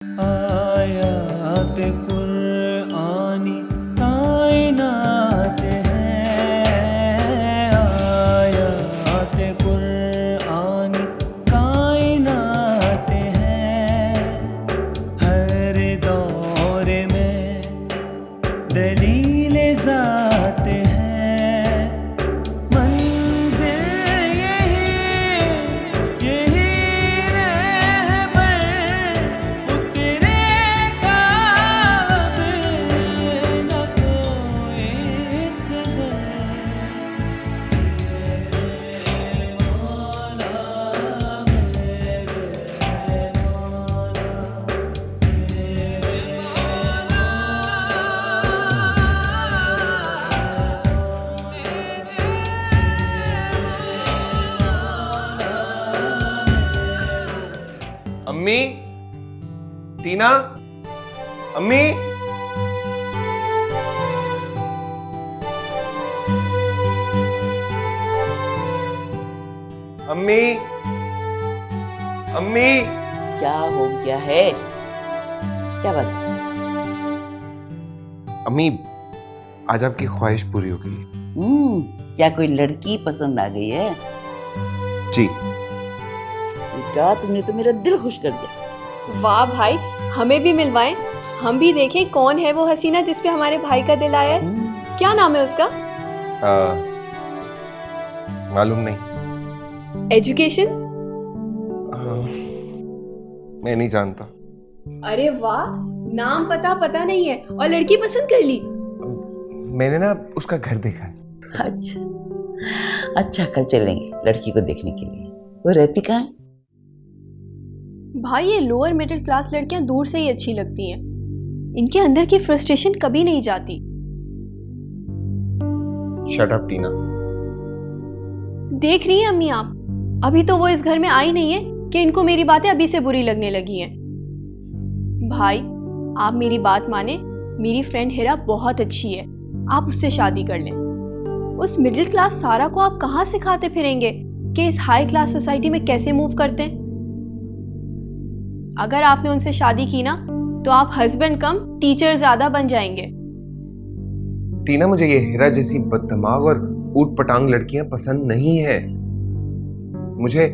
आयात कुरआनी कायनात हैं, आयात कुरआनी कायनात हैं। हर दौर में दलील ज़ात हैं, मंज़िल यही रहबर उतरेगा अब न कोई खज़र। मेरे मौला मेरे मौला अम्मी, टीना, अम्मी। अम्मी, अम्मी। क्या हो गया है? क्या बात? अम्मी, आज आपकी ख्वाहिश पूरी हो गई। क्या कोई लड़की पसंद आ गई है? जी। बेटा तुमने तो मेरा दिल खुश कर दिया। वाह भाई, हमें भी मिलवाएं, हम भी देखें कौन है वो हसीना जिस पे हमारे भाई का दिल आया है। क्या नाम है उसका? मालूम नहीं। एजुकेशन? मैं नहीं जानता। अरे वाह, नाम पता नहीं है और लड़की पसंद कर ली। मैंने ना उसका घर देखा है। अच्छा कल चलेंगे लड़की को देखने के लिए। वो रहती कहाँ है? भाई ये लोअर मिडिल क्लास लड़कियां दूर से ही अच्छी लगती हैं, इनके अंदर की फ्रस्ट्रेशन कभी नहीं जाती। शट अप टीना। देख रही हैं अम्मी आप, अभी तो वो इस घर में आई नहीं है कि इनको मेरी बातें अभी से बुरी लगने लगी हैं। भाई आप मेरी बात माने, मेरी फ्रेंड हिरा बहुत अच्छी है, आप उससे शादी कर लें। उस मिडिल क्लास सारा को आप कहाँ सिखाते फिरेंगे कि इस हाई क्लास सोसाइटी में कैसे मूव करते हैं। अगर आपने उनसे शादी की ना तो आप हस्बैंड कम टीचर ज्यादा बन जाएंगे। टीना, मुझे ये हीरा जैसी बददिमाग और ऊट पटांग लड़कियां पसंद नहीं है। मुझे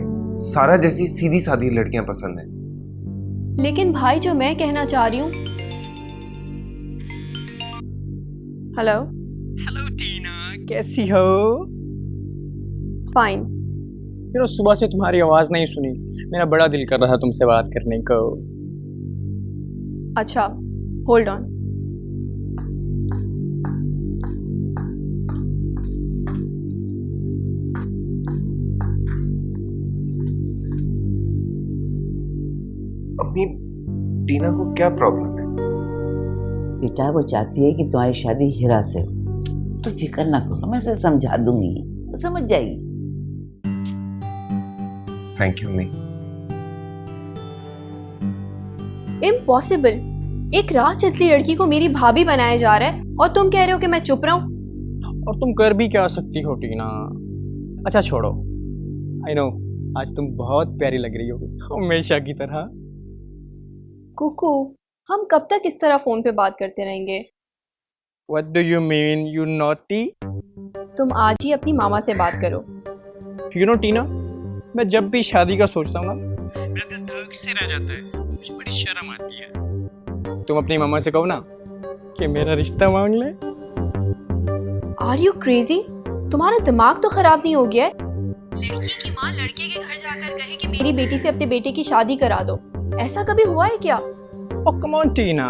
सारा जैसी सीधी सादी लड़कियां पसंद हैं। लेकिन भाई जो मैं कहना चाह रही हूँ। हेलो हेलो टीना, कैसी हो? फाइन। सुबह से तुम्हारी आवाज नहीं सुनी, मेरा बड़ा दिल कर रहा तुमसे बात करने को। अच्छा होल्ड ऑन। अम्मी, टीना को क्या प्रॉब्लम है? बेटा वो चाहती है कि तुम्हारी शादी हीरा से हो, तो फिक्र ना करो, मैं उसे समझा दूंगी, तो समझ जाएगी। थैंक यू अम्मी। इम्पॉसिबल, एक राह चलती लड़की को मेरी भाभी बनाया जा रहा है और तुम कह रहे हो कि मैं चुप रहूं। और तुम कर भी क्या सकती हो टीना? अच्छा छोड़ो, आई नो आज तुम बहुत प्यारी लग रही हो हमेशा की तरह। कुकू, हम कब तक इस तरह फोन पे बात करते रहेंगे? What do you mean, you naughty? तुम आज ही अपनी मामा से बात करो। You know टीना, मैं जब भी शादी का सोचता हूँ ना मेरा दिल धड़क से रह जाता है, मुझे बड़ी शर्म आती है। तुम अपनी मामा से कहो ना कि मेरा रिश्ता मांग ले। Are you crazy? तुम्हारा दिमाग तो खराब नहीं हो गया है? लड़की की माँ लड़के के घर जाकर कहे कि मेरी बेटी से अपने बेटे की शादी करा दो, ऐसा कभी हुआ है क्या? Oh come on Tina,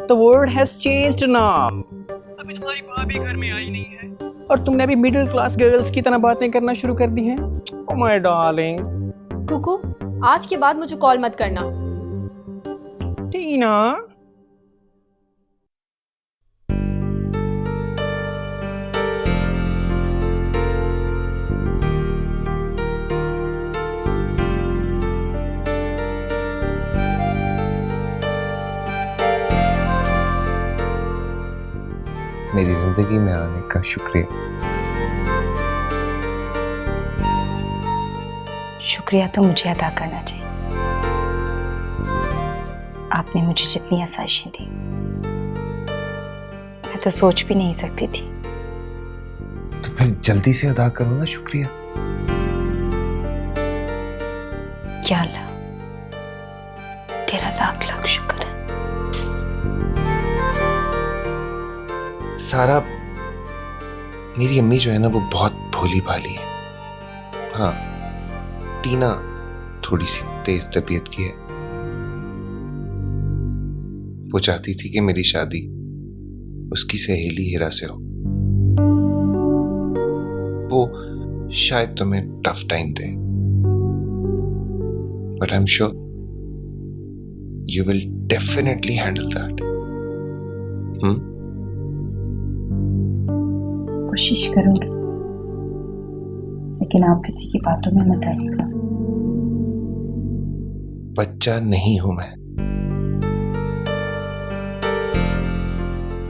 the world has changed now. अभी तुम्हारी भाभी घर में आई नहीं है और तुमने अभी मिडिल क्लास गर्ल्स की तरह बातें करना शुरू कर दी हैं। Oh my darling. कुकू, आज के बाद मुझे कॉल मत करना। टीना। मेरी जिंदगी में आने का शुक्रिया। शुक्रिया तो मुझे अदा करना चाहिए। आपने मुझे जितनी आसाइशें दी मैं तो सोच भी नहीं सकती थी। तो फिर जल्दी से अदा करो ना शुक्रिया। या अल्लाह, तेरा लाख लाख शुक्र है। सारा, मेरी अम्मी जो है ना वो बहुत भोली भाली है। हाँ, टीना थोड़ी सी तेज तबीयत की है। वो चाहती थी कि मेरी शादी उसकी सहेली हिरा से हो। वो शायद तुम्हें tough time they, but I am sure you will definitely handle that. कोशिश करूंगी, लेकिन आप किसी की बातों में मत आइएगा। बच्चा नहीं हूं मैं,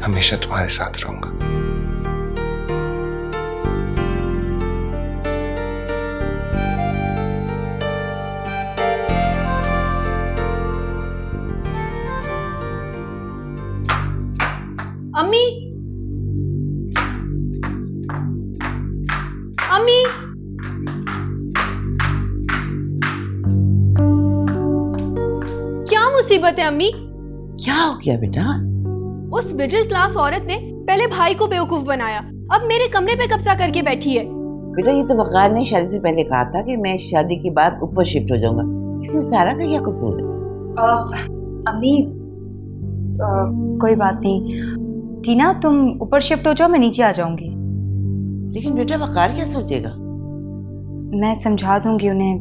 हमेशा तुम्हारे साथ रहूंगा। अम्मी, अम्मी, क्या मुसीबत है अम्मी? क्या हो गया बेटा? उस मिडिल क्लास औरत ने पहले भाई को बेवकूफ बनाया, अब मेरे कमरे पे कब्जा करके बैठी है। बेटा ये तो वकार ने शादी से पहले कहा था कि मैं शादी के बाद ऊपर शिफ्ट हो जाऊंगा। इसमें सारा का क्या कसूर है? अम्मी, कोई बात नहीं। टीना, तुम ऊपर शिफ्ट हो जाओ, मैं नीचे आ जाऊंगी। लेकिन बेटा वकार क्या सोचेगा? मैं समझा दूंगी उन्हें,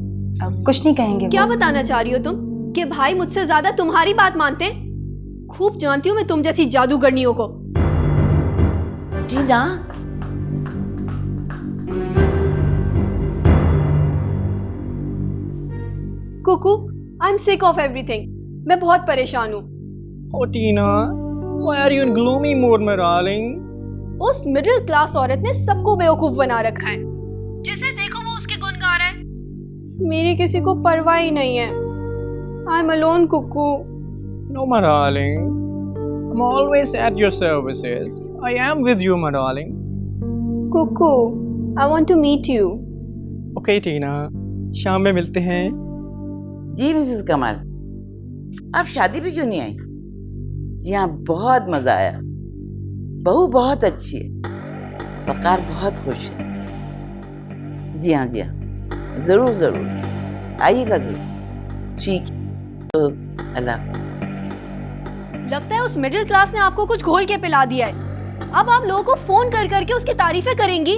कुछ नहीं कहेंगे। क्या वो। बताना चाह रही हो तुम कि भाई मुझसे ज्यादा तुम्हारी बात मानते हैं? खूब जानती हूँ मैं तुम जैसी जादूगरनियों को। Tina, Kuku, I am sick of everything. मैं बहुत परेशान हूँ। Oh Tina, why are you in gloomy mood, my darling? उस मिडिल क्लास औरत ने सबको बेवकूफ बना रखा है। जिसे देखो वो उसके गुण गा रहा है। मेरी किसी को परवाह ही नहीं है। I am alone Kuku. No, my darling. I'm always at your services. I am with you, my darling. Kuku, I want to meet you. Okay, Tina. शाम में मिलते हैं। जी मिसेस कमाल, आप शादी पे क्यों नहीं आई? जी हाँ, बहुत मजा आया। बहू बहुत अच्छी है, वकार बहुत खुश है। जी हाँ, जी हाँ, जरूर जरूर आइएगा जरूर। ठीक है, तो अल्लाह। लगता है उस मिडिल क्लास ने आपको कुछ घोल के पिला दिया है। अब आप लोगों को फोन कर करके उसकी तारीफें करेंगी।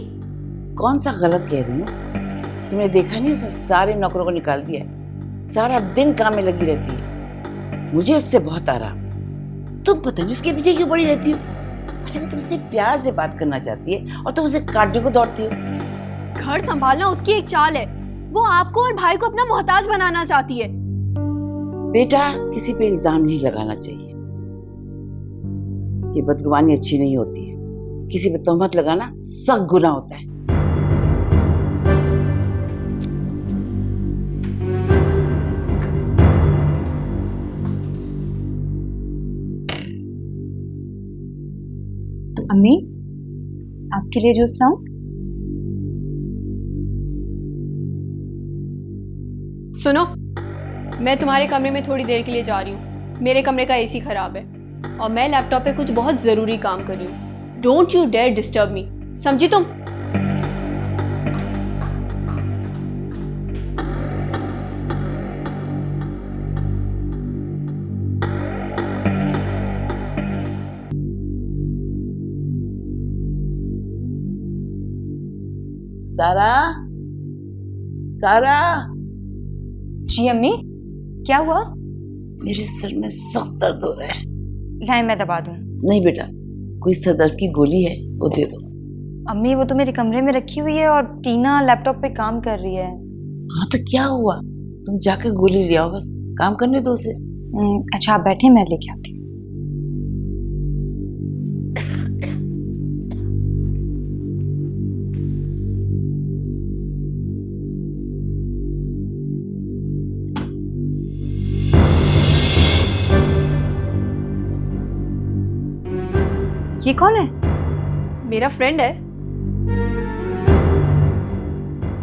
कौन सा गलत कह रही हूँ? तुमने देखा नहीं उसने सारे नौकरों को निकाल दिया है, सारा दिन काम में लगी रहती है। मुझे उससे बहुत आराम। तुम पता नहीं उसके पीछे क्यों पड़ी रहती हो? अरे वो तुमसे प्यार से बात करना चाहती है और तुम उसे काटने को दौड़ती हो। घर संभालना उसकी एक चाल है। वो आपको और भाई को अपना मोहताज बनाना चाहती है। बेटा, किसी पे इल्जाम नहीं लगाना चाहिए, ये बदगुमानी अच्छी नहीं होती है। किसी पे तोहमत लगाना सख्त गुनाह होता है। अम्मी, आपके लिए जूस लाऊं? सुनो, मैं तुम्हारे कमरे में थोड़ी देर के लिए जा रही हूँ। मेरे कमरे का एसी खराब है और मैं लैपटॉप पे कुछ बहुत जरूरी काम कर रही हूँ। Don't you dare disturb me, समझी तुम? सारा, सारा, जी अम्मी, क्या हुआ? मेरे सर में सख्त दर्द हो रहा है। लाए मैं दबा दूं? नहीं बेटा, कोई सर दर्द की गोली है वो दे दो। अम्मी, वो तो मेरे कमरे में रखी हुई है और टीना लैपटॉप पे काम कर रही है। हाँ तो क्या हुआ, तुम जाकर गोली ले आओ, बस काम करने दो उसे। अच्छा आप बैठे, मैं लेके आती हूँ। ये कौन है? मेरा फ्रेंड है।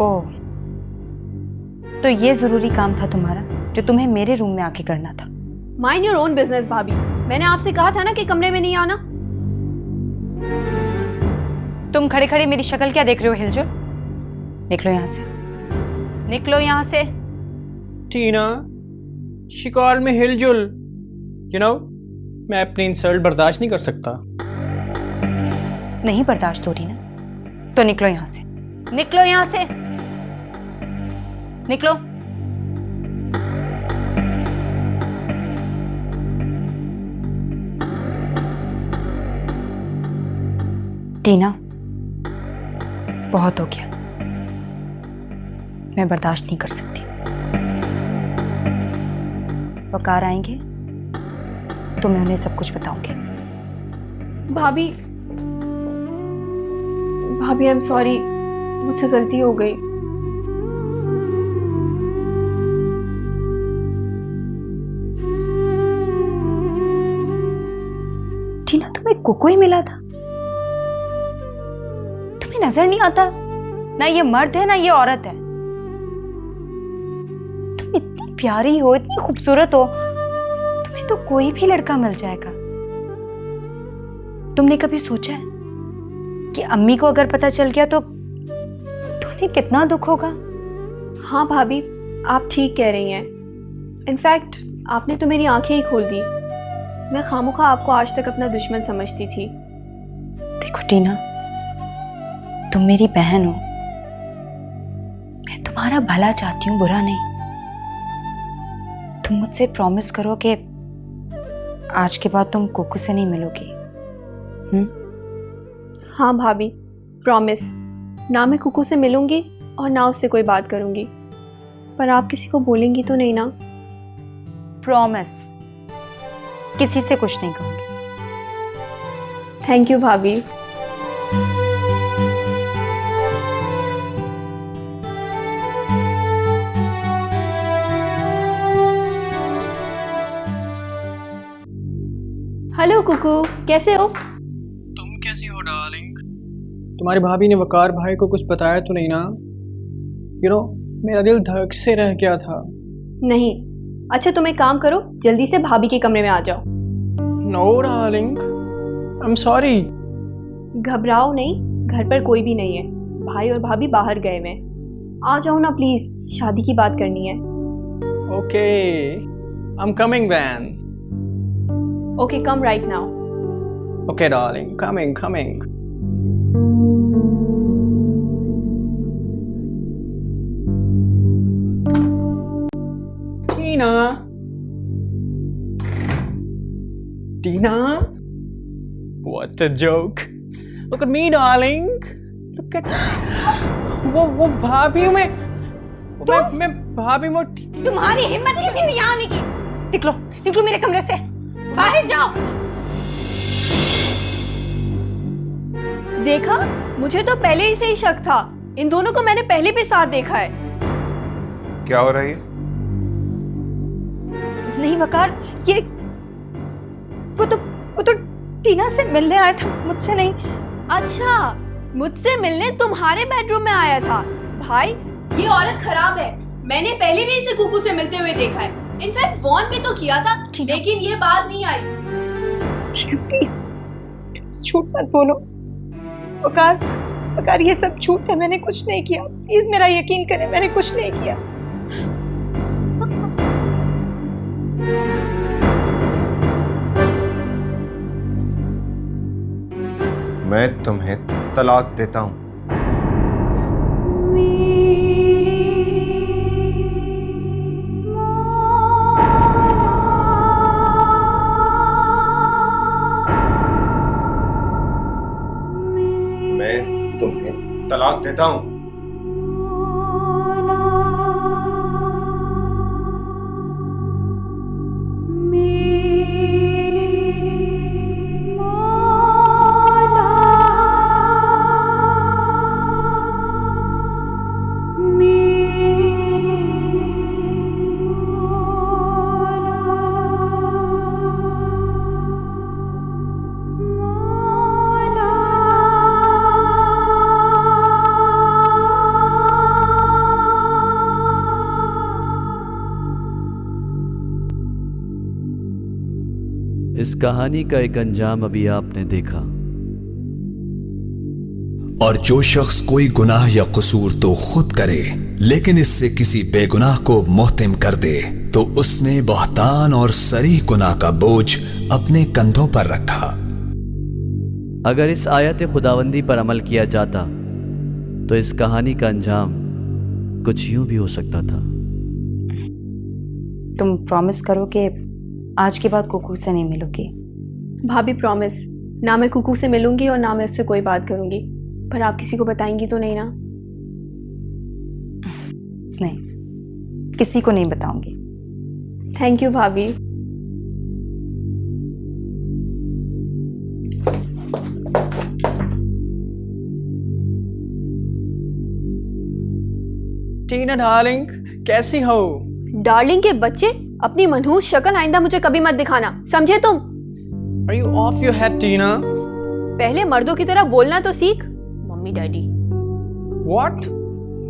ओह, तो ये जरूरी काम था तुम्हारा जो तुम्हें मेरे रूम में आके करना था। माइंड योर ओन बिजनेस भाभी। मैंने आपसे कहा था ना कि कमरे में नहीं आना। तुम खड़े खड़े मेरी शक्ल क्या देख रहे हो हिलजुल? निकलो यहाँ से, निकलो यहाँ से। टीना, she called me हिलजुल। You know, मैं अपनी इंसल्ट बर्दाश्त नहीं कर सकता। नहीं बर्दाश्त हो रही ना, तो निकलो यहाँ से, निकलो यहाँ से, निकलो। टीना, बहुत हो गया, मैं बर्दाश्त नहीं कर सकती। वकार आएंगे तो मैं उन्हें सब कुछ बताऊंगी। भाभी, भाभी आई एम सॉरी, मुझसे गलती हो गई। टीना, तुम्हें कोको ही मिला था? तुम्हें नजर नहीं आता ना ये मर्द है ना ये औरत है? तुम इतनी प्यारी हो, इतनी खूबसूरत हो, तुम्हें तो कोई भी लड़का मिल जाएगा। तुमने कभी सोचा है कि अम्मी को अगर पता चल गया तो तुम्हें कितना दुख होगा? हाँ भाभी, आप ठीक कह रही हैं। इनफैक्ट आपने तो मेरी आंखें ही खोल दी। मैं खामोखा आपको आज तक अपना दुश्मन समझती थी। देखो टीना, तुम मेरी बहन हो, मैं तुम्हारा भला चाहती हूँ, बुरा नहीं। तुम मुझसे प्रॉमिस करो कि आज के बाद तुम कोको से नहीं मिलोगी। हाँ भाभी, प्रॉमिस। ना मैं कुकू से मिलूंगी और ना उससे कोई बात करूंगी। पर आप किसी को बोलेंगी तो नहीं ना? प्रॉमिस, किसी से कुछ नहीं कहूंगी। थैंक यू भाभी। हेलो कुकू, कैसे हो? तुम कैसी हो डार्लिंग? तुम्हारी भाभी ने वकार भाई को कुछ बताया तो नहीं ना? मेरा दिल धड़क से रह गया था। नहीं। अच्छा तुम एक काम करो, जल्दी से भाभी के कमरे में आ जाओ। No darling, I am sorry. घबराओ नहीं, घर पर कोई भी नहीं है। भाई और भाभी बाहर गए हुए हैं। आ जाओ ना प्लीज, शादी की बात करनी है। Okay, I am coming then. Okay, come right now. Okay darling, coming. Tina? What a joke. Look at me, darling. Look at वो भाभी मैं भाभी वो तुम्हारी हिम्मत किसी ने यहाँ आने की? निकलो, निकलो मेरे कमरे से, बाहर जाओ। देखा, मुझे तो पहले ही से ही शक था। इन दोनों को मैंने पहले भी साथ देखा है। क्या हो रहा है ये? नहीं वकार, ये वो तो टीना से मिलने आया था, मुझसे नहीं। अच्छा, मुझसे मिलने तुम्हारे बेडरूम में आया था। भाई, ये औरत खराब है। मैंने पहले भी इसे कुकू से मिलते हुए देखा है। इनफैक्ट फोन भी तो किया था, लेकिन ये बात नहीं आई। टीना प्लीज झूठ मत बोलो। वकार ये सब झूठ है, मैंने कुछ नहीं किया। प्लीज मेरा यकीन करें, मैंने कुछ नहीं किया। मैं तुम्हें तलाक देता हूं। मैं तुम्हें तलाक देता हूं। इस कहानी का एक अंजाम अभी आपने देखा। और जो शख्स कोई गुनाह या कसूर तो खुद करे लेकिन इससे किसी बेगुनाह को मोहतिम कर दे तो उसने बहतान और सरी गुनाह का बोझ अपने कंधों पर रखा। अगर इस आयत खुदावंदी पर अमल किया जाता तो इस कहानी का अंजाम कुछ यूं भी हो सकता था। तुम प्रॉमिस करो कि आज के बाद कुकू से नहीं मिलोगी। भाभी प्रॉमिस, ना मैं कुकू से मिलूंगी और ना मैं उससे कोई बात करूंगी। पर आप किसी को बताएंगी तो नहीं ना? नहीं, किसी को नहीं बताऊंगी। थैंक यू भाभी। टीना डार्लिंग, कैसी हो? डार्लिंग के बच्चे, अपनी मनहूस शक्ल आइंदा मुझे कभी मत दिखाना, समझे तुम? Are you off your head, टीना? पहले मर्दों की तरह बोलना तो सीख। Mummy daddy. What?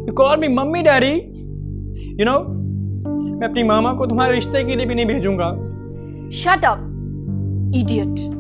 You call me mummy daddy? You know, मैं अपनी मामा को तुम्हारे रिश्ते के लिए भी नहीं भेजूंगा। Shut up, idiot.